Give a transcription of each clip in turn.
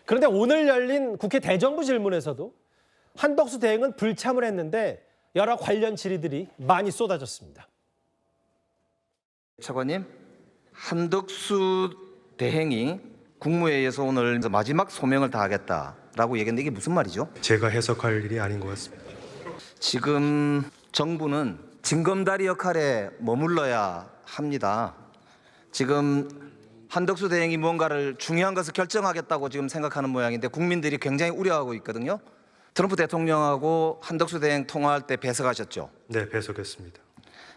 그런데 오늘 열린 국회 대정부 질문에서도 한덕수 대행은 불참을 했는데 여러 관련 질의들이 많이 쏟아졌습니다. 차관님, 한덕수 대행이 국무회의에서 오늘 마지막 소명을 다하겠다라고 얘기했는데 이게 무슨 말이죠? 제가 해석할 일이 아닌 것 같습니다. 지금 정부는 징검다리 역할에 머물러야 합니다. 지금 한덕수 대행이 뭔가를 중요한 것을 결정하겠다고 지금 생각하는 모양인데 국민들이 굉장히 우려하고 있거든요. 트럼프 대통령하고 한덕수 대행 통화할 때 배석하셨죠? 네, 배석했습니다.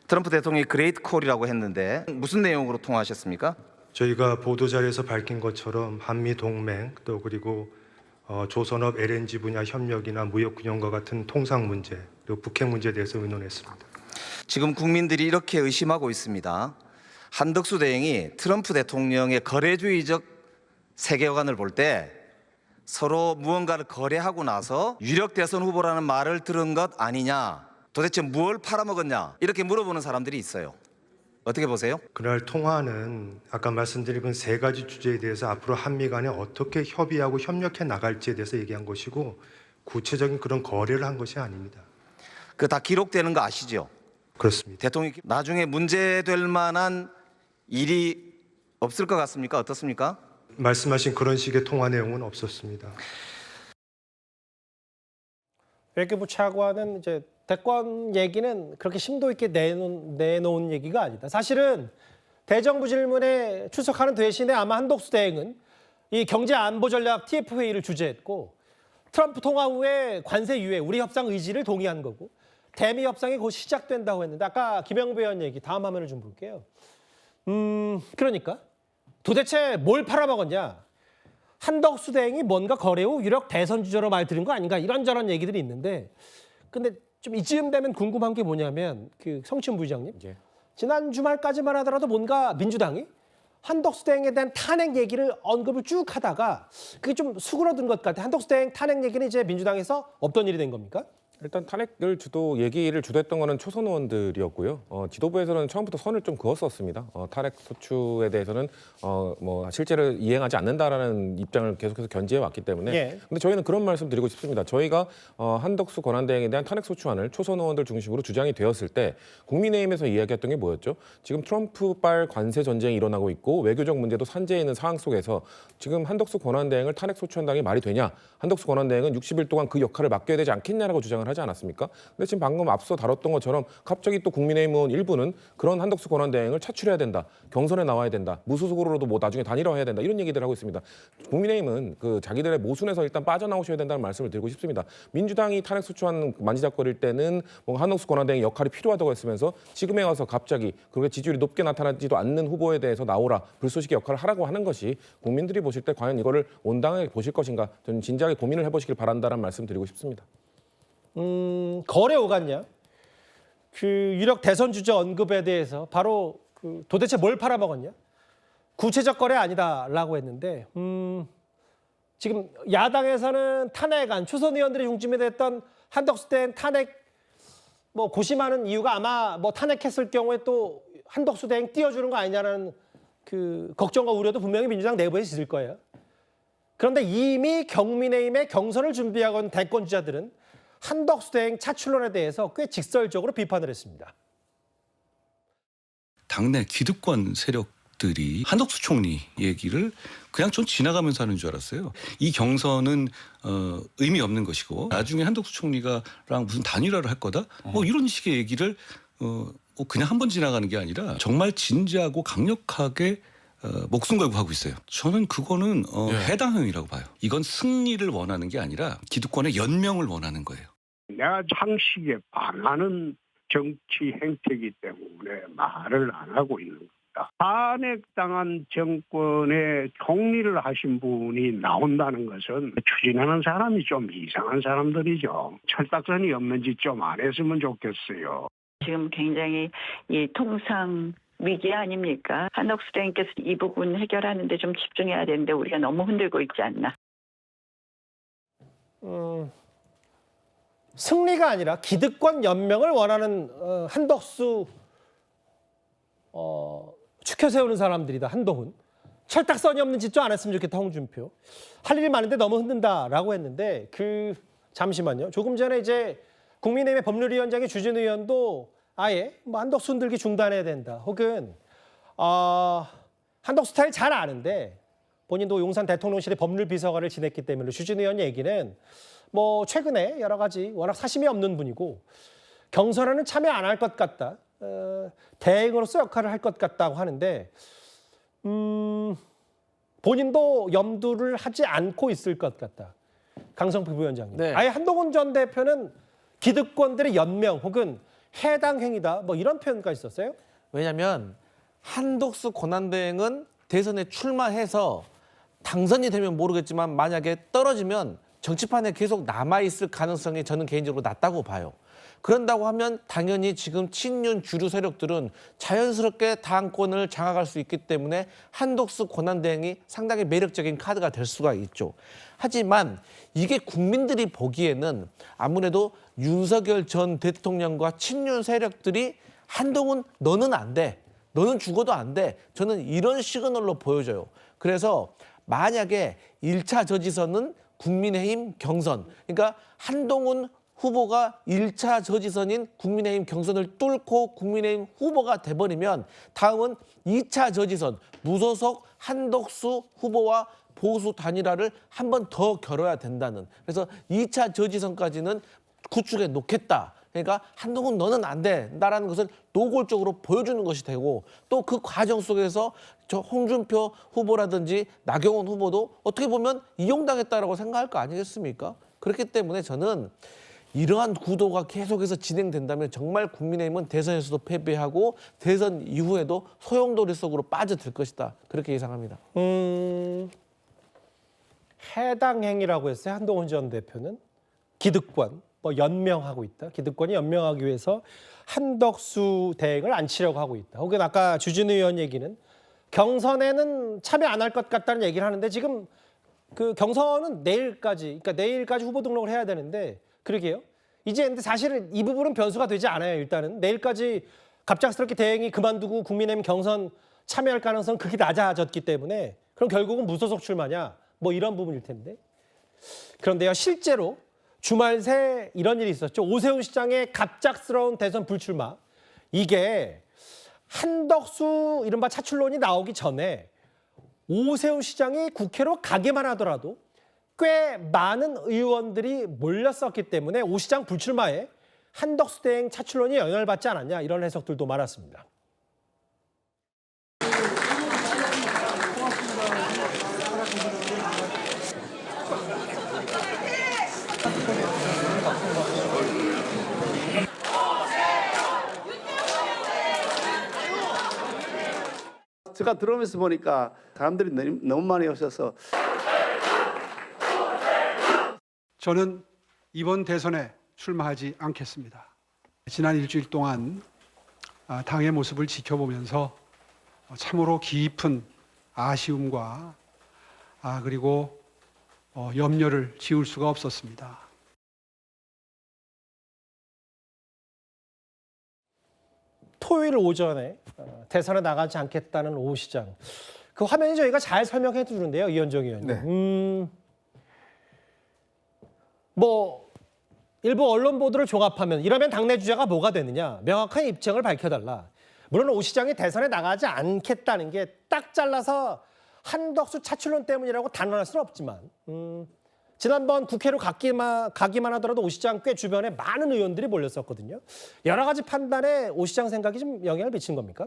트럼프 대통령이 그레이트 콜이라고 했는데 무슨 내용으로 통화하셨습니까? 저희가 보도자료에서 밝힌 것처럼 한미 동맹 또 그리고 조선업 LNG 분야 협력이나 무역균형과 같은 통상 문제 그리고 북핵 문제에 대해서 의논했습니다. 지금 국민들이 이렇게 의심하고 있습니다. 한덕수 대행이 트럼프 대통령의 거래주의적 세계관을 볼 때 서로 무언가를 거래하고 나서 유력 대선 후보라는 말을 들은 것 아니냐, 도대체 뭘 팔아먹었냐 이렇게 물어보는 사람들이 있어요. 어떻게 보세요? 그날 통화는 아까 말씀드린 그 세 가지 주제에 대해서 앞으로 한미 간에 어떻게 협의하고 협력해 나갈지에 대해서 얘기한 것이고 구체적인 그런 거래를 한 것이 아닙니다. 그 다 기록되는 거 아시죠? 그렇습니다. 대통령이 나중에 문제될 만한 일이 없을 것 같습니까? 어떻습니까? 말씀하신 그런 식의 통화 내용은 없었습니다. 외교부 차관은 이제 대권 얘기는 그렇게 심도 있게 내놓은 얘기가 아니다. 사실은 대정부 질문에 출석하는 대신에 아마 한덕수 대행은 이 경제안보전략 TF 회의를 주재했고 트럼프 통화 후에 관세 유예, 우리 협상 의지를 동의한 거고 대미 협상이 곧 시작된다고 했는데 아까 김영배 의원 얘기 다음 화면을 좀 볼게요. 그러니까 도대체 뭘 팔아먹었냐? 한덕수 대행이 뭔가 거래 후 유력 대선 주자로 말 들은 거 아닌가 이런저런 얘기들이 있는데 근데 좀 이쯤 되면 궁금한 게 뭐냐면 그 성춘 부의장님 지난 주말까지만 하더라도 뭔가 민주당이 한덕수 대행에 대한 탄핵 얘기를 언급을 쭉 하다가 그게 좀 수그러든 것 같아. 한덕수 대행 탄핵 얘기는 이제 민주당에서 없던 일이 된 겁니까? 일단 탄핵을 얘기를 주도했던 거는 초선 의원들이었고요. 지도부에서는 처음부터 선을 좀 그었었습니다. 탄핵 소추에 대해서는 실제로 이행하지 않는다라는 입장을 계속해서 견지해 왔기 때문에. 예. 근데 저희는 그런 말씀 드리고 싶습니다. 저희가 한덕수 권한대행에 대한 탄핵 소추안을 초선 의원들 중심으로 주장이 되었을 때 국민의힘에서 이야기했던 게 뭐였죠? 지금 트럼프발 관세 전쟁이 일어나고 있고 외교적 문제도 산재해 있는 상황 속에서 지금 한덕수 권한대행을 탄핵 소추한다는 게 말이 되냐? 한덕수 권한대행은 60일 동안 그 역할을 맡겨야 되지 않겠냐라고 주장을 하지 않았습니까? 근데 지금 방금 앞서 다뤘던 것처럼 갑자기 또 국민의힘 의원 일부는 그런 한덕수 권한대행을 차출해야 된다. 경선에 나와야 된다. 무소속으로도 뭐 나중에 단일화해야 된다. 이런 얘기들 하고 있습니다. 국민의힘은 그 자기들의 모순에서 일단 빠져나오셔야 된다는 말씀을 드리고 싶습니다. 민주당이 탄핵 소추안 만지작거릴 때는 뭔가 한덕수 권한대행의 역할이 필요하다고 했으면서 지금에 와서 갑자기 그렇게 지지율이 높게 나타나지도 않는 후보에 대해서 나오라. 불쏘시개 역할을 하라고 하는 것이 국민들이 보실 때 과연 이거를 온당하게 보실 것인가 저는 진지하게 고민을 해보시길 바란다는 말씀 드리고 싶습니다. 거래 오갔냐? 그 유력 대선 주자 언급에 대해서 바로 그 도대체 뭘 팔아먹었냐? 구체적 거래 아니다라고 했는데 지금 야당에서는 탄핵안 초선 의원들이 중심이 됐던 한덕수 대행 탄핵 고심하는 이유가 아마 탄핵했을 경우에 또 한덕수 대행 띄워주는 거 아니냐는 그 걱정과 우려도 분명히 민주당 내부에서 있을 거예요. 그런데 이미 국민의힘의 경선을 준비하고 있는 대권 주자들은 한덕수 대행 차출론에 대해서 꽤 직설적으로 비판을 했습니다. 당내 기득권 세력들이 한덕수 총리 얘기를 그냥 좀 지나가면서 하는 줄 알았어요. 이 경선은 의미 없는 것이고 나중에 한덕수 총리가랑 무슨 단일화를 할 거다? 이런 식의 얘기를 그냥 한 번 지나가는 게 아니라 정말 진지하고 강력하게 목숨 걸고 하고 있어요. 저는 그거는 해당형이라고 봐요. 이건 승리를 원하는 게 아니라 기득권의 연명을 원하는 거예요. 내가 상식에 반하는 정치 행태이기 때문에 말을 안 하고 있는 겁니다. 탄핵당한 정권의 총리를 하신 분이 나온다는 것은 추진하는 사람이 좀 이상한 사람들이죠. 철딱선이 없는지 좀 안 했으면 좋겠어요. 지금 굉장히 이 통상 위기 아닙니까? 한덕수 대행께서 이 부분 해결하는 데 좀 집중해야 되는데 우리가 너무 흔들고 있지 않나. 승리가 아니라 기득권 연명을 원하는 한덕수 추켜 세우는 사람들이다. 한동훈. 철딱선이 없는 짓 좀 안 했으면 좋겠다, 홍준표. 할 일이 많은데 너무 흔든다라고 했는데 잠시만요. 조금 전에 이제 국민의힘의 법률위원장의 주진 의원도 아예 뭐 한덕수 흔들기 중단해야 된다. 혹은 한덕수 스타일 잘 아는데 본인도 용산 대통령실의 법률비서관을 지냈기 때문에 주진 의원 얘기는 뭐 최근에 여러 가지 워낙 사심이 없는 분이고 경선에는 참여 안 할 것 같다. 대행으로서 역할을 할 것 같다고 하는데 본인도 염두를 하지 않고 있을 것 같다. 강성필 부위원장님. 네. 아예 한동훈 전 대표는 기득권들의 연명 혹은 해당 행위다. 뭐 이런 표현까지 썼어요? 왜냐하면 한덕수 권한대행은 대선에 출마해서 당선이 되면 모르겠지만 만약에 떨어지면 정치판에 계속 남아있을 가능성이 저는 개인적으로 낮다고 봐요. 그런다고 하면 당연히 지금 친윤 주류 세력들은 자연스럽게 당권을 장악할 수 있기 때문에 한덕수 권한대행이 상당히 매력적인 카드가 될 수가 있죠. 하지만 이게 국민들이 보기에는 아무래도 윤석열 전 대통령과 친윤 세력들이 한동훈 너는 안 돼. 너는 죽어도 안 돼. 저는 이런 시그널로 보여져요. 그래서 만약에 1차 저지선은 국민의힘 경선. 그러니까 한동훈 후보가 1차 저지선인 국민의힘 경선을 뚫고 국민의힘 후보가 돼버리면 다음은 2차 저지선 무소속 한덕수 후보와 보수 단일화를 한 번 더 겨뤄야 된다는. 그래서 2차 저지선까지는 구축해 놓겠다. 그러니까 한동훈 너는 안 된다라는 것을 노골적으로 보여주는 것이 되고 또 그 과정 속에서 저 홍준표 후보라든지 나경원 후보도 어떻게 보면 이용당했다라고 생각할 거 아니겠습니까? 그렇기 때문에 저는 이러한 구도가 계속해서 진행된다면 정말 국민의힘은 대선에서도 패배하고 대선 이후에도 소용돌이 속으로 빠져들 것이다. 그렇게 예상합니다. 해당 행위라고 했어요. 한동훈 전 대표는 기득권 뭐 연명하고 있다. 기득권이 연명하기 위해서 한덕수 대행을 안 치려고 하고 있다. 혹은 아까 주진 의원 얘기는 경선에는 참여 안 할 것 같다는 얘기를 하는데 지금 그 경선은 내일까지 후보 등록을 해야 되는데 그러게요. 이제 근데 사실은 이 부분은 변수가 되지 않아요. 일단은 내일까지 갑작스럽게 대행이 그만두고 국민의힘 경선 참여할 가능성은 극히 낮아졌기 때문에 그럼 결국은 무소속 출마냐 뭐 이런 부분일 텐데. 그런데요, 실제로 주말 새 이런 일이 있었죠. 오세훈 시장의 갑작스러운 대선 불출마. 이게 한덕수 이른바 차출론이 나오기 전에 오세훈 시장이 국회로 가기만 하더라도 꽤 많은 의원들이 몰렸었기 때문에 오 시장 불출마에 한덕수 대행 차출론이 영향을 받지 않았냐 이런 해석들도 많았습니다. 제가 들어오면서 보니까 사람들이 너무 많이 오셔서 저는 이번 대선에 출마하지 않겠습니다. 지난 일주일 동안 당의 모습을 지켜보면서 참으로 깊은 아쉬움과 그리고 염려를 지울 수가 없었습니다. 토요일 오전에 대선에 나가지 않겠다는 오 시장. 그 화면이 저희가 잘 설명해 주는데요, 이현정 의원님. 네. 뭐 일부 언론 보도를 종합하면 이러면 당내 주자가 뭐가 되느냐. 명확한 입장을 밝혀달라. 물론 오 시장이 대선에 나가지 않겠다는 게 딱 잘라서 한덕수 차출론 때문이라고 단언할 수는 없지만 지난번 국회로 가기만 하더라도 오 시장 꽤 주변에 많은 의원들이 몰렸었거든요. 여러 가지 판단에 오 시장 생각이 좀 영향을 미친 겁니까?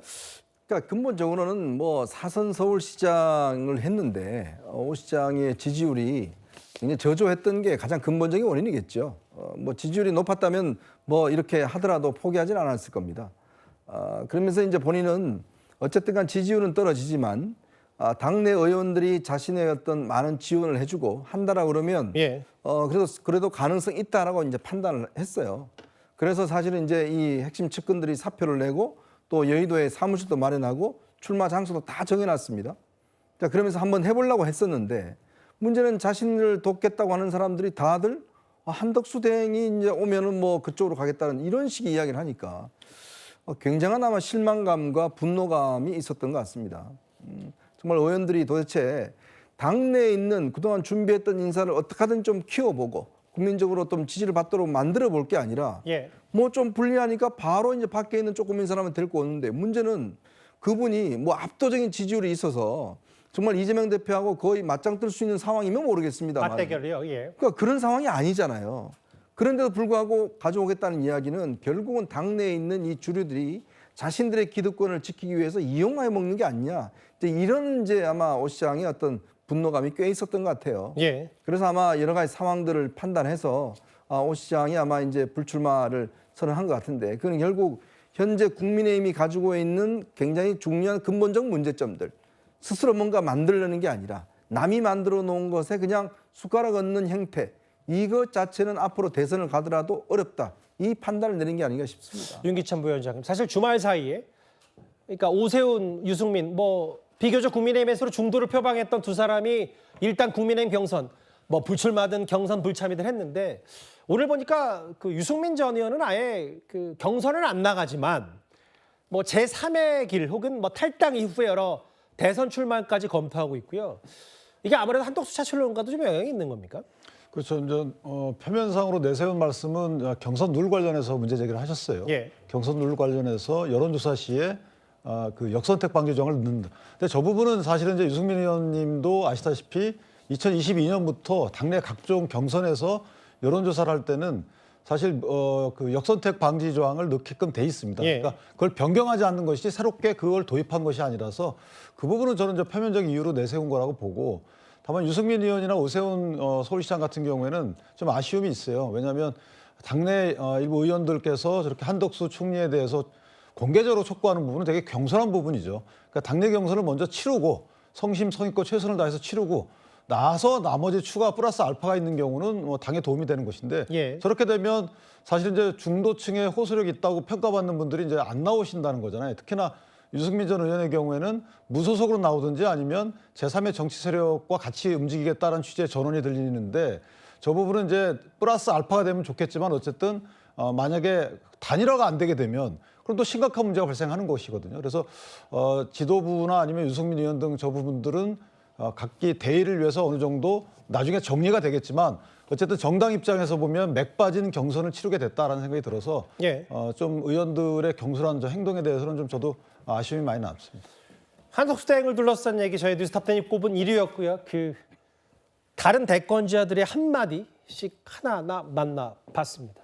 그러니까 근본적으로는 뭐 사선 서울시장을 했는데 오 시장의 지지율이 굉장히 저조했던 게 가장 근본적인 원인이겠죠. 뭐 지지율이 높았다면 뭐 이렇게 하더라도 포기하지는 않았을 겁니다. 그러면서 이제 본인은 어쨌든 간 지지율은 떨어지지만 당내 의원들이 자신의 어떤 많은 지원을 해주고 한다라고 그러면 그래도 가능성 있다라고 이제 판단을 했어요. 그래서 사실은 이제 이 핵심 측근들이 사표를 내고 또 여의도에 사무실도 마련하고 출마 장소도 다 정해놨습니다. 자, 그러면서 한번 해보려고 했었는데 문제는 자신을 돕겠다고 하는 사람들이 다들 한덕수 대행이 이제 오면은 뭐 그쪽으로 가겠다는 이런 식의 이야기를 하니까 굉장한 아마 실망감과 분노감이 있었던 것 같습니다. 정말 의원들이 도대체 당내에 있는 그동안 준비했던 인사를 어떻게 하든 좀 키워보고 국민적으로 좀 지지를 받도록 만들어 볼 게 아니라 예. 뭐 좀 불리하니까 바로 이제 밖에 있는 조금 있는 사람을 데리고 오는데 문제는 그분이 뭐 압도적인 지지율이 있어서 정말 이재명 대표하고 거의 맞짱 뜰 수 있는 상황이면 모르겠습니다만 맞대결이요. 예. 그러니까 그런 상황이 아니잖아요. 그런데도 불구하고 가져오겠다는 이야기는 결국은 당내에 있는 이 주류들이 자신들의 기득권을 지키기 위해서 이용해 먹는 게 아니냐. 이제 이런 이제 아마 오 시장의 어떤 분노감이 꽤 있었던 것 같아요. 예. 그래서 아마 여러 가지 상황들을 판단해서 오 시장이 아마 이제 불출마를 선언한 것 같은데 그건 결국 현재 국민의힘이 가지고 있는 굉장히 중요한 근본적 문제점들 스스로 뭔가 만들려는 게 아니라 남이 만들어 놓은 것에 그냥 숟가락 얹는 형태 이것 자체는 앞으로 대선을 가더라도 어렵다. 이 판단을 내린 게 아닌가 싶습니다. 윤기찬 부위원장님, 사실 주말 사이에 그러니까 오세훈, 유승민 뭐 비교적 국민의힘에서 중도를 표방했던 두 사람이 일단 국민의힘 경선 뭐 불출마든 경선 불참이든 했는데 오늘 보니까 그 유승민 전 의원은 아예 그 경선을 안 나가지만 뭐 제3의 길 혹은 뭐 탈당 이후에 여러 대선 출마까지 검토하고 있고요. 이게 아무래도 한덕수 차출론과도 좀 영향이 있는 겁니까? 그렇죠. 이제 표면상으로 내세운 말씀은 경선 룰 관련해서 문제 제기를 하셨어요. 예. 경선 룰 관련해서 여론조사 시에 그 역선택 방지 조항을 넣는다. 근데 저 부분은 사실은 이제 유승민 의원님도 아시다시피 2022년부터 당내 각종 경선에서 여론조사를 할 때는 사실 그 역선택 방지 조항을 넣게끔 돼 있습니다. 예. 그러니까 그걸 변경하지 않는 것이 새롭게 그걸 도입한 것이 아니라서 그 부분은 저는 이제 표면적 이유로 내세운 거라고 보고 다만 유승민 의원이나 오세훈 서울시장 같은 경우에는 좀 아쉬움이 있어요. 왜냐하면 당내 일부 의원들께서 저렇게 한덕수 총리에 대해서 공개적으로 촉구하는 부분은 되게 경솔한 부분이죠. 그러니까 당내 경선을 먼저 치르고 성심성의껏 최선을 다해서 치르고 나서 나머지 추가 플러스 알파가 있는 경우는 뭐 당에 도움이 되는 것인데 예. 저렇게 되면 사실 이제 중도층에 호소력이 있다고 평가받는 분들이 이제 안 나오신다는 거잖아요. 특히나 유승민 전 의원의 경우에는 무소속으로 나오든지 아니면 제3의 정치 세력과 같이 움직이겠다는 취지의 전원이 들리는데 저 부분은 이제 플러스 알파가 되면 좋겠지만 어쨌든 만약에 단일화가 안 되게 되면 그럼 또 심각한 문제가 발생하는 것이거든요. 그래서 지도부나 아니면 유승민 의원 등 저 부분들은 각기 대의를 위해서 어느 정도 나중에 정리가 되겠지만 어쨌든 정당 입장에서 보면 맥 빠진 경선을 치르게 됐다라는 생각이 들어서 예. 좀 의원들의 경솔한 저 행동에 대해서는 좀 저도 아쉬움이 많이 남습니다. 한덕수 대행을 둘러싼 얘기 저희 뉴스탑10이 꼽은 1위였고요. 그 다른 대권주자들의 한마디씩 하나하나 만나봤습니다.